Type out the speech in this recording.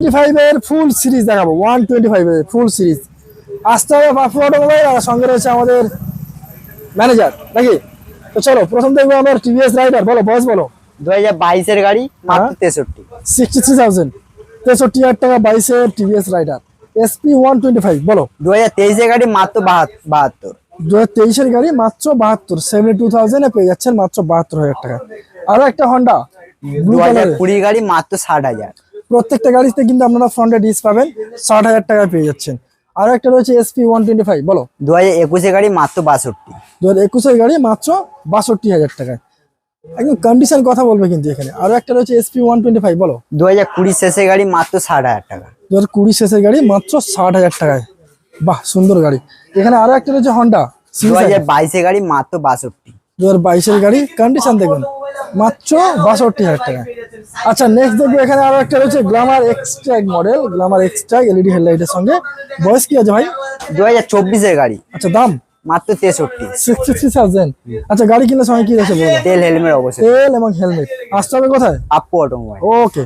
25 এর ফুল সিরিজ দেখাবো, 125 এর ফুল সিরিজ। আসতে হবে বাপু অটোমোবাইল, আর সঙ্গে রয়েছে আমাদের ম্যানেজার নাকি। তো চলো প্রথম দেখবো আমার টিভিএস রাইডার। বলো বয়স বলো। 2022 এর গাড়ি, মাত্র 63। 63,000, 63,000 টাকা 22 এর টিভিএস রাইডার SP 125। বলো 2023 এর গাড়ি, মাত্র 72। 2023 এর গাড়ি মাত্র 72, 72,000 এ পেয়ে যাচ্ছেন মাত্র 72,000 টাকা। আরো একটা হন্ডা ব্লু কালারের 2020 গাড়ি, মাত্র 60,000। প্রত্যেকটা গাড়িতে কিন্তু আপনারা ফ্রন্টে ডিস পাবেন, 60,000 টাকায় পেয়ে যাচ্ছেন। আরো একটা রয়েছে SP 125। বলো 2021 এর গাড়ি, মাত্র 62। 2021 এর গাড়ি মাত্র 62,000 টাকায়, একদম কন্ডিশন কথা বলবে কিন্তু এখানে। আরো একটা রয়েছে SP 125। বলো 2020 শেষের গাড়ি, মাত্র 60,000 টাকা। 2020 শেষের গাড়ি মাত্র 60,000 টাকায়। বাহ, সুন্দর গাড়ি। এখানে আরো একটা রয়েছে হন্ডা 2022 এর গাড়ি, মাত্র 62। 2022 এর গাড়ি, কন্ডিশন দেখুন মাত্র 62,000 টাকা। আচ্ছা নেক্সট দেখবো, এখানে আরো একটা রয়েছে glamour Xtec model, glamour Xtec LED হেডলাইটের সঙ্গে। বয়স কি আছে ভাই? 2024 এর গাড়ি, আচ্ছা দাম মাত্র 63। 63,000। আচ্ছা গাড়ি কেনার সময় কি রয়েছে বলো? তেল হেলমেট অবশ্যই। তেল এবং হেলমেট। আসতে হবে কোথায়? আপু অটোমোবাইল। ওকে।